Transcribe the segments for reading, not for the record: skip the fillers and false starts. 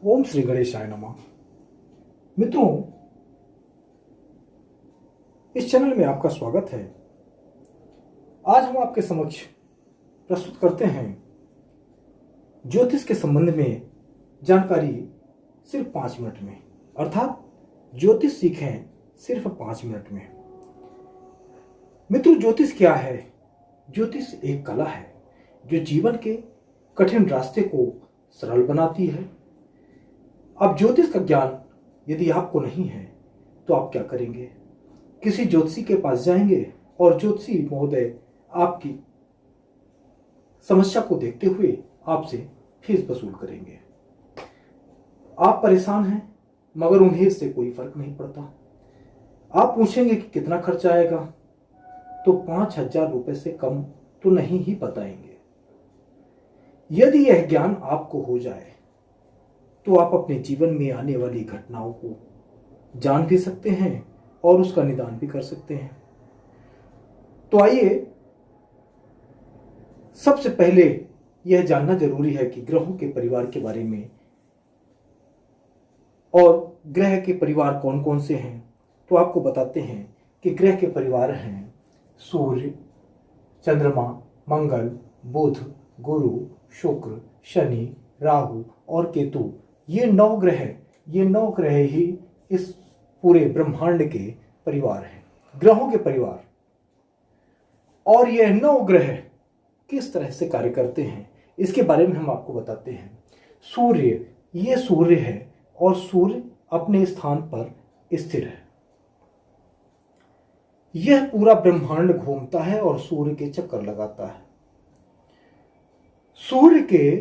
ओम श्री गणेशाय नमः। मित्रों, इस चैनल में आपका स्वागत है। आज हम आपके समक्ष प्रस्तुत करते हैं ज्योतिष के संबंध में जानकारी सिर्फ 5 मिनट में, अर्थात ज्योतिष सीखें सिर्फ 5 मिनट में। मित्रों, ज्योतिष क्या है? ज्योतिष एक कला है जो जीवन के कठिन रास्ते को सरल बनाती है। अब ज्योतिष का ज्ञान यदि आपको नहीं है तो आप क्या करेंगे? किसी ज्योतिषी के पास जाएंगे और ज्योतिषी महोदय आपकी समस्या को देखते हुए आपसे फीस वसूल करेंगे। आप परेशान हैं मगर उन्हें इससे कोई फर्क नहीं पड़ता। आप पूछेंगे कि कितना खर्चा आएगा, तो 5,000 रुपए से कम तो नहीं ही बताएंगे। यदि यह ज्ञान आपको हो जाए तो आप अपने जीवन में आने वाली घटनाओं को जान भी सकते हैं और उसका निदान भी कर सकते हैं। तो आइए, सबसे पहले यह जानना जरूरी है कि ग्रहों के परिवार के बारे में, और ग्रह के परिवार कौन कौन से हैं। तो आपको बताते हैं कि ग्रह के परिवार हैं सूर्य, चंद्रमा, मंगल, बुध, गुरु, शुक्र, शनि, राहु और केतु। ये 9 ग्रह ही इस पूरे ब्रह्मांड के परिवार हैं, ग्रहों के परिवार। और यह 9 ग्रह किस तरह से कार्य करते हैं इसके बारे में हम आपको बताते हैं। सूर्य, ये सूर्य है और सूर्य अपने स्थान पर स्थिर है। यह पूरा ब्रह्मांड घूमता है और सूर्य के चक्कर लगाता है। सूर्य के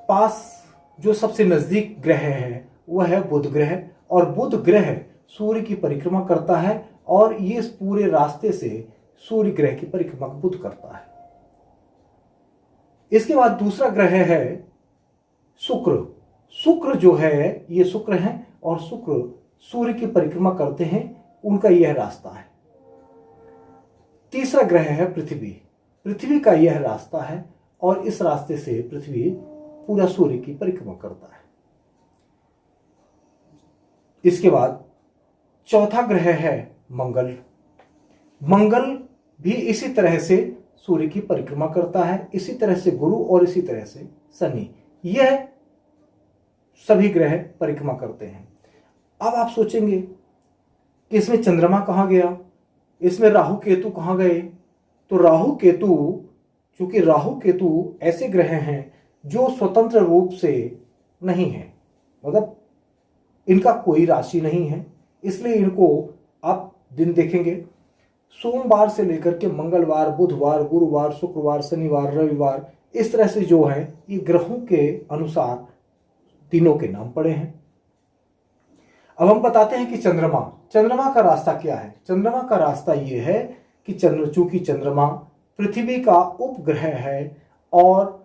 पास जो सबसे नजदीक ग्रह है वह है बुध ग्रह, और बुध ग्रह सूर्य की परिक्रमा करता है और ये इस पूरे रास्ते से सूर्य ग्रह की परिक्रमा बुध करता है। इसके बाद दूसरा ग्रह है शुक्र। शुक्र जो है, ये शुक्र है और शुक्र सूर्य की परिक्रमा करते हैं, उनका यह रास्ता है। तीसरा ग्रह है पृथ्वी। पृथ्वी का यह रास्ता है और इस रास्ते से पृथ्वी पूरा सूर्य की परिक्रमा करता है। इसके बाद चौथा ग्रह है मंगल। मंगल भी इसी तरह से सूर्य की परिक्रमा करता है, इसी तरह से गुरु और इसी तरह से शनि। यह सभी ग्रह परिक्रमा करते हैं। अब आप सोचेंगे कि इसमें चंद्रमा कहां गया, इसमें राहु केतु कहां गए? तो राहु केतु, चूंकि राहु केतु ऐसे ग्रह हैं जो स्वतंत्र रूप से नहीं है, मतलब इनका कोई राशि नहीं है, इसलिए इनको आप दिन देखेंगे सोमवार से लेकर के मंगलवार, बुधवार, गुरुवार, शुक्रवार, शनिवार, रविवार, इस तरह से जो है ये ग्रहों के अनुसार दिनों के नाम पड़े हैं। अब हम बताते हैं कि चंद्रमा का रास्ता क्या है। चंद्रमा का रास्ता यह है कि चूंकि चंद्रमा पृथ्वी का उपग्रह है और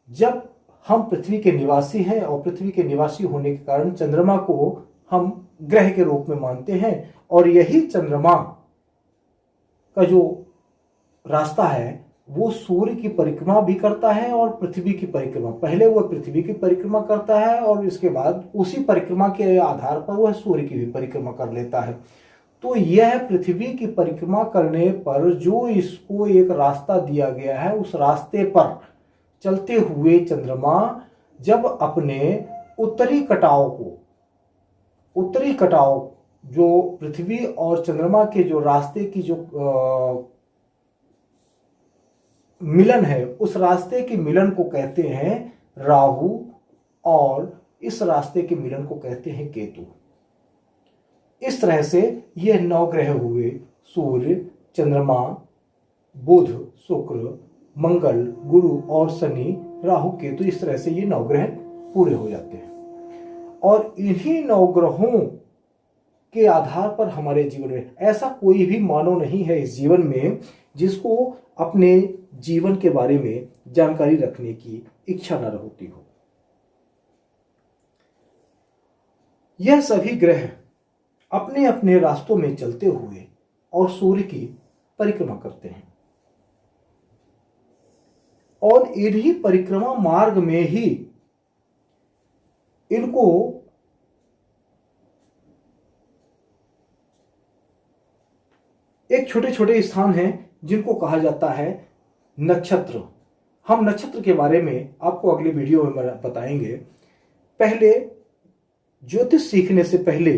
जब हम पृथ्वी के निवासी हैं और पृथ्वी के निवासी होने के कारण चंद्रमा को हम ग्रह के रूप में मानते हैं, और यही चंद्रमा का जो रास्ता है वो सूर्य की परिक्रमा भी करता है और पृथ्वी की परिक्रमा। पहले वह पृथ्वी की परिक्रमा करता है और इसके बाद उसी परिक्रमा के आधार पर वह सूर्य की भी परिक्रमा कर लेता है। तो यह पृथ्वी की परिक्रमा करने पर जो इसको एक रास्ता दिया गया है, उस रास्ते पर चलते हुए चंद्रमा जब अपने उत्तरी कटाव जो पृथ्वी और चंद्रमा के जो रास्ते की जो मिलन है, उस रास्ते के मिलन को कहते हैं राहु और इस रास्ते के मिलन को कहते हैं केतु। इस तरह से यह 9 ग्रह हुए, सूर्य, चंद्रमा, बुध, शुक्र, मंगल, गुरु और शनि, राहु, केतु। इस तरह से ये 9 ग्रह पूरे हो जाते हैं। और इन्हीं 9 ग्रहों के आधार पर हमारे जीवन में ऐसा कोई भी मानव नहीं है इस जीवन में जिसको अपने जीवन के बारे में जानकारी रखने की इच्छा न होती हो। यह सभी ग्रह अपने अपने रास्तों में चलते हुए और सूर्य की परिक्रमा करते हैं, और इन्हीं परिक्रमा मार्ग में ही इनको एक छोटे छोटे स्थान हैं जिनको कहा जाता है नक्षत्र। हम नक्षत्र के बारे में आपको अगली वीडियो में बताएंगे। पहले ज्योतिष सीखने से पहले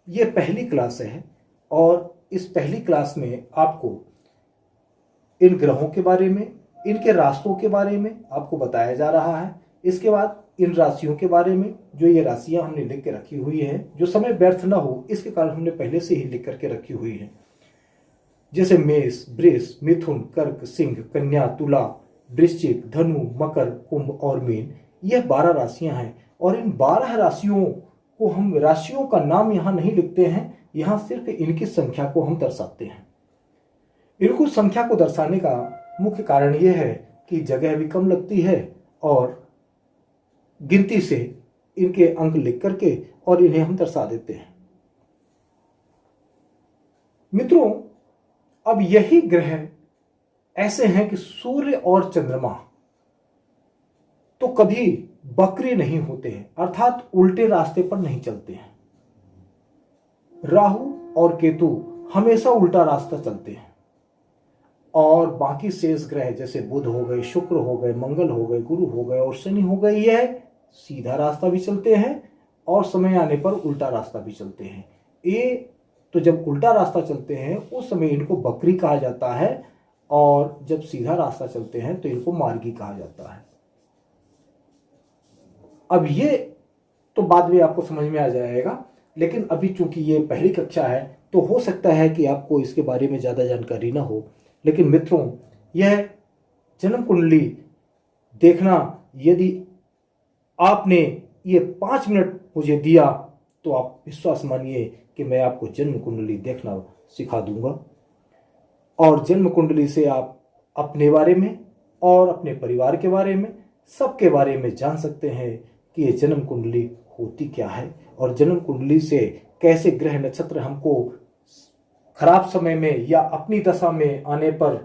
ये पहली क्लास है और इस पहली क्लास में आपको इन ग्रहों के बारे में, इनके रास्तों के बारे में आपको बताया जा रहा है। इसके बाद इन राशियों के बारे में, जो ये राशियां हमने लिख के रखी हुई है, जो समय व्यर्थ ना हो इसके कारण हमने पहले से ही लिख करके रखी हुई है। जैसे मेष, वृष, मिथुन, कर्क, सिंह, कन्या, तुला, वृश्चिक, धनु, मकर, कुंभ और मीन, यह 12 राशियां हैं। और इन 12 राशियों को हम, राशियों का नाम यहां नहीं लिखते हैं, यहां सिर्फ इनकी संख्या को हम दर्शाते हैं। इनको संख्या को दर्शाने का मुख्य कारण यह है कि जगह भी कम लगती है और गिनती से इनके अंक लिख करके और इन्हें हम दर्शा देते हैं। मित्रों, अब यही ग्रह ऐसे हैं कि सूर्य और चंद्रमा तो कभी वक्री नहीं होते हैं, अर्थात उल्टे रास्ते पर नहीं चलते हैं। राहु और केतु हमेशा उल्टा रास्ता चलते हैं और बाकी शेष ग्रह जैसे बुध हो गए, शुक्र हो गए, मंगल हो गए, गुरु हो गए और शनि हो गए, यह सीधा रास्ता भी चलते हैं और समय आने पर उल्टा रास्ता भी चलते हैं। ये तो जब उल्टा रास्ता चलते हैं उस समय इनको वक्री कहा जाता है और जब सीधा रास्ता चलते हैं तो इनको मार्गी कहा जाता है। अब ये तो बाद में आपको समझ में आ जाएगा, लेकिन अभी चूंकि ये पहली कक्षा है तो हो सकता है कि आपको इसके बारे में ज़्यादा जानकारी ना हो। लेकिन मित्रों, यह जन्म कुंडली देखना, यदि आपने ये 5 मिनट मुझे दिया तो आप विश्वास मानिए कि मैं आपको जन्म कुंडली देखना सिखा दूंगा और जन्म कुंडली से आप अपने बारे में और अपने परिवार के बारे में, सबके बारे में जान सकते हैं कि ये जन्म कुंडली होती क्या है और जन्म कुंडली से कैसे ग्रह नक्षत्र हमको खराब समय में या अपनी दशा में आने पर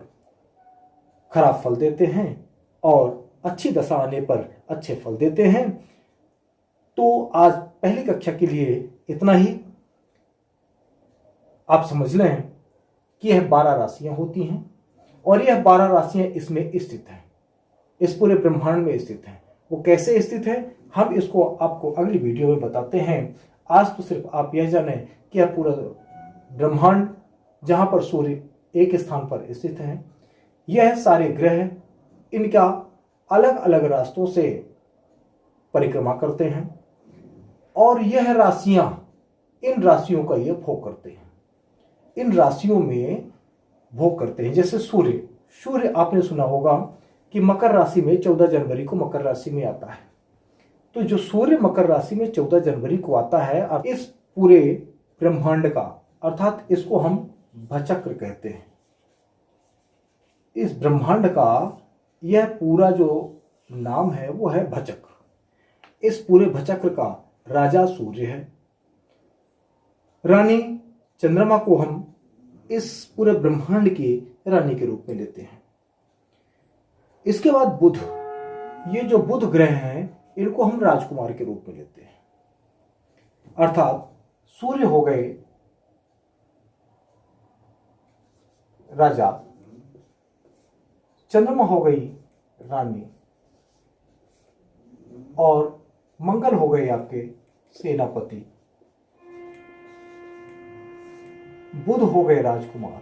खराब फल देते हैं और अच्छी दशा आने पर अच्छे फल देते हैं। तो आज पहली कक्षा के लिए इतना ही। आप समझ लें कि यह 12 राशियां होती हैं और यह 12 राशियां इसमें स्थित हैं, इस पूरे ब्रह्मांड में स्थित हैं। वो कैसे स्थित है हम इसको आपको अगली वीडियो में बताते हैं। आज तो सिर्फ आप यह जानें कि यह पूरा ब्रह्मांड, जहां पर सूर्य एक स्थान पर स्थित है, यह सारे ग्रह इनका अलग अलग रास्तों से परिक्रमा करते हैं और यह राशियां, इन राशियों का यह भोग करते हैं, इन राशियों में भोग करते हैं। जैसे सूर्य आपने सुना होगा कि मकर राशि में 14 जनवरी को मकर राशि में आता है। तो जो सूर्य मकर राशि में 14 जनवरी को आता है, अब इस पूरे ब्रह्मांड का, अर्थात इसको हम भचक्र कहते हैं, इस ब्रह्मांड का यह पूरा जो नाम है वो है भचक्र। इस पूरे भचक्र का राजा सूर्य है, रानी चंद्रमा को हम इस पूरे ब्रह्मांड की रानी के रूप में लेते हैं। इसके बाद बुध, ये जो बुध ग्रह हैं इनको हम राजकुमार के रूप में लेते हैं, अर्थात सूर्य हो गए राजा, चंद्रमा हो गई रानी और मंगल हो गए आपके सेनापति, बुध हो गए राजकुमार,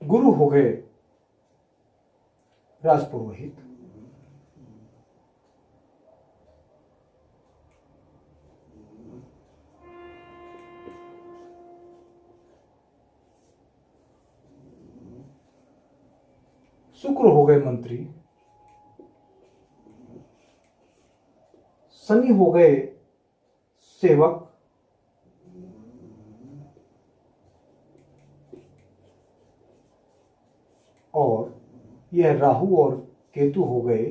गुरु हो गए राजपुरोहित, शुक्र हो गए मंत्री, शनि हो गए सेवक, और यह राहु और केतु हो गए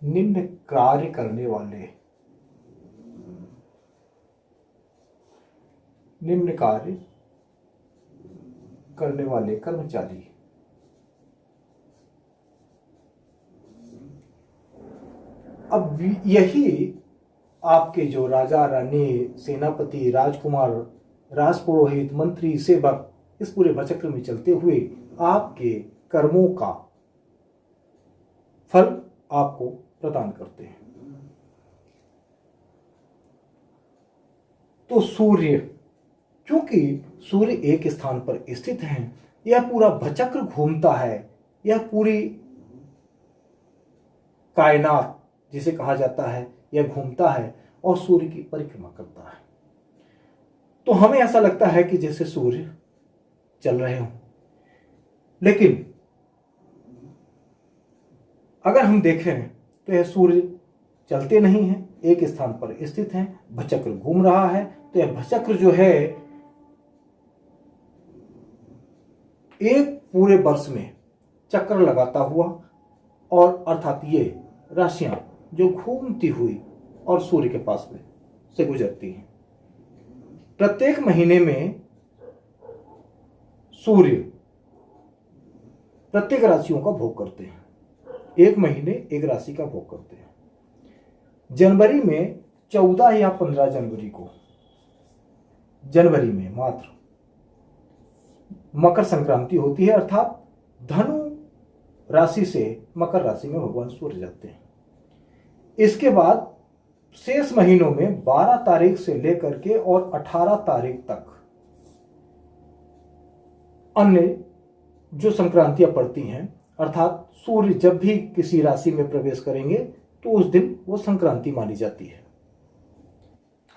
निम्न कार्य करने वाले, निम्न कार्य करने वाले कर्मचारी। अब यही आपके जो राजा रानी, सेनापति, राजकुमार, राजपुरोहित, मंत्री, सेवक, इस पूरे भचक्र में चलते हुए आपके कर्मों का फल आपको प्रदान करते हैं। तो सूर्य, क्योंकि सूर्य एक स्थान पर स्थित है, यह पूरा भचक्र घूमता है, यह पूरी कायनात जिसे कहा जाता है यह घूमता है और सूर्य की परिक्रमा करता है। तो हमें ऐसा लगता है कि जैसे सूर्य चल रहे हों, लेकिन अगर हम देखें तो यह सूर्य चलते नहीं हैं, एक स्थान पर स्थित हैं, भचक्र घूम रहा है। तो यह भचक्र जो है एक पूरे वर्ष में चक्र लगाता हुआ, और अर्थात ये राशियां जो घूमती हुई और सूर्य के पास में से गुजरती हैं। प्रत्येक महीने में सूर्य प्रत्येक राशियों का भोग करते हैं, एक महीने एक राशि का भोग करते हैं। जनवरी में 14 या 15 जनवरी को, जनवरी में मात्र मकर संक्रांति होती है, अर्थात धनु राशि से मकर राशि में भगवान सूर्य जाते हैं। इसके बाद शेष महीनों में 12 तारीख से लेकर के और 18 तारीख तक अन्य जो संक्रांतियां पड़ती हैं, अर्थात सूर्य जब भी किसी राशि में प्रवेश करेंगे तो उस दिन वो संक्रांति मानी जाती है।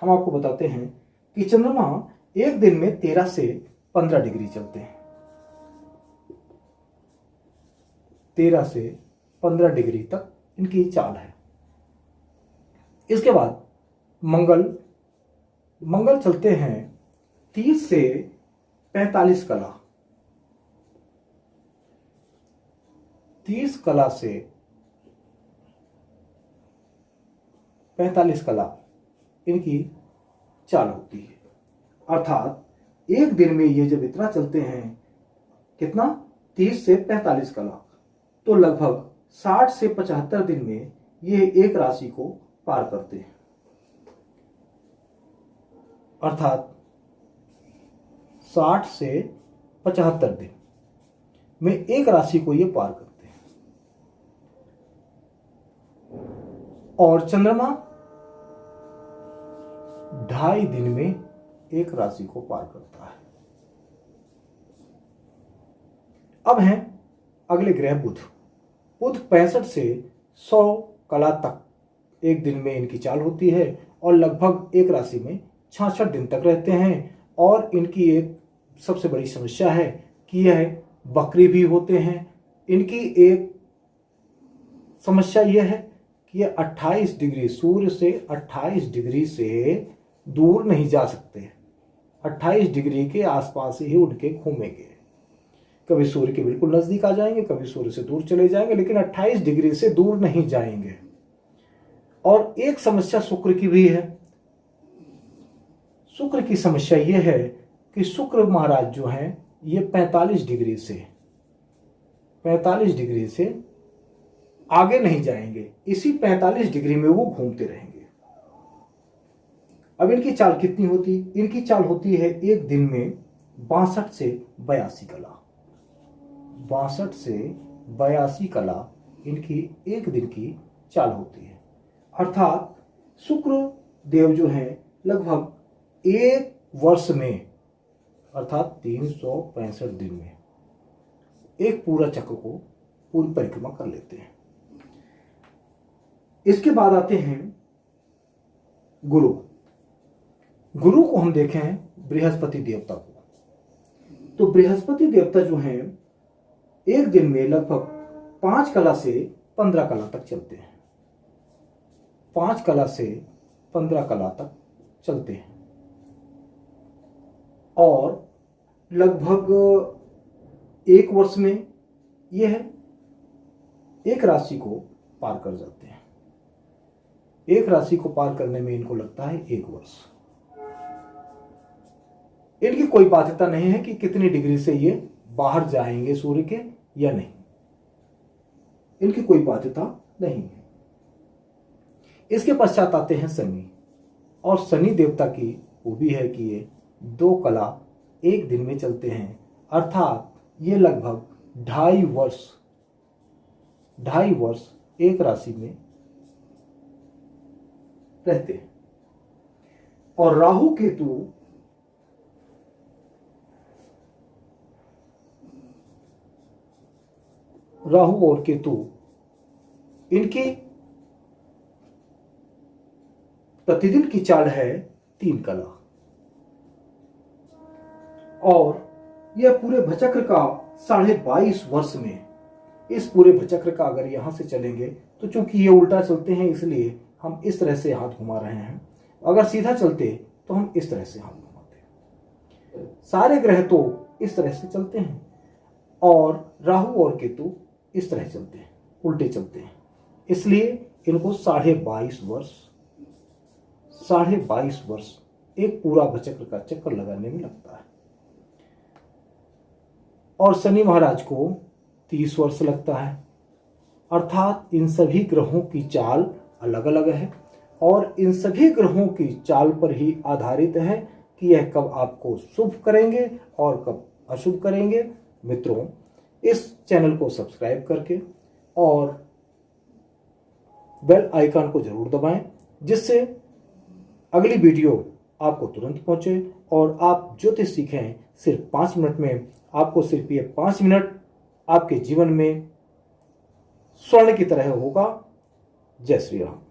हम आपको बताते हैं कि चंद्रमा एक दिन में 13 से 15 डिग्री चलते हैं, 13 से 15 डिग्री तक इनकी चाल है। इसके बाद मंगल चलते हैं 30 से 45 कला, 30 कला से 45 कला इनकी चाल होती है। अर्थात एक दिन में ये जब इतना चलते हैं, कितना, 30 से 45 कला, तो लगभग 60 से 75 दिन में ये एक राशि को पार करते हैं। अर्थात 60 से 75 दिन में एक राशि को ये पार करते हैं। और चंद्रमा 2.5 दिन में एक राशि को पार करता है। अब हैं अगले ग्रह बुध। बुध 65 से 100 कला तक एक दिन में इनकी चाल होती है और लगभग एक राशि में 66 दिन तक रहते हैं। और इनकी एक सबसे बड़ी समस्या है कि यह बकरी भी होते हैं। इनकी एक समस्या यह है कि यह 28 डिग्री, सूर्य से 28 डिग्री से दूर नहीं जा सकते, 28 डिग्री के आसपास ही उनके घूमेंगे। कभी सूर्य के बिल्कुल नजदीक आ जाएंगे, कभी सूर्य से दूर चले जाएंगे, लेकिन 28 डिग्री से दूर नहीं जाएंगे। और एक समस्या शुक्र की भी है। शुक्र की समस्या यह है कि शुक्र महाराज जो हैं ये 45 डिग्री से आगे नहीं जाएंगे, इसी 45 डिग्री में वो घूमते रहेंगे। अब इनकी चाल कितनी होती? इनकी चाल होती है एक दिन में 62 से 82 कला, 62 से 82 कला इनकी एक दिन की चाल होती है। अर्थात शुक्र देव जो है लगभग एक वर्ष में, अर्थात 365 दिन में एक पूरा चक्र को पूरी परिक्रमा कर लेते हैं। इसके बाद आते हैं गुरु। गुरु को हम देखें बृहस्पति देवता को, तो बृहस्पति देवता जो हैं एक दिन में लगभग 5 कला से 15 कला तक चलते हैं, 5 कला से 15 कला तक चलते हैं और लगभग एक वर्ष में यह एक राशि को पार कर जाते हैं। एक राशि को पार करने में इनको लगता है 1 वर्ष। इनकी कोई बाध्यता नहीं है कि कितनी डिग्री से ये बाहर जाएंगे सूर्य के या नहीं, इनकी कोई बाध्यता नहीं है। इसके पश्चात आते हैं शनि, और शनि देवता की खूबी है कि ये 2 कला एक दिन में चलते हैं, अर्थात ये लगभग 2.5 वर्ष एक राशि में रहते हैं। और राहु और केतु इनकी प्रतिदिन की चाल है 3 कला, और यह पूरे भचक्र का 22.5 वर्ष में, इस पूरे भचक्र का अगर यहां से चलेंगे तो चूंकि ये उल्टा चलते हैं इसलिए हम इस तरह से हाथ घुमा रहे हैं, अगर सीधा चलते तो हम इस तरह से हाथ घुमाते। सारे ग्रह तो इस तरह से चलते हैं, और राहु और केतु इस तरह चलते हैं, उल्टे चलते हैं, इसलिए इनको 22.5 वर्ष एक पूरा भचक्र का चक्कर लगाने में लगता है। और शनि महाराज को 30 वर्ष लगता है, अर्थात इन सभी ग्रहों की चाल अलग अलग है, और इन सभी ग्रहों की चाल पर ही आधारित है कि यह कब आपको शुभ करेंगे और कब अशुभ करेंगे। मित्रों, इस चैनल को सब्सक्राइब करके और बेल आइकन को जरूर दबाएं, जिससे अगली वीडियो आपको तुरंत पहुंचे और आप ज्योतिष सीखें सिर्फ 5 मिनट में। आपको सिर्फ ये 5 मिनट आपके जीवन में स्वर्ण की तरह होगा। जय श्री राम।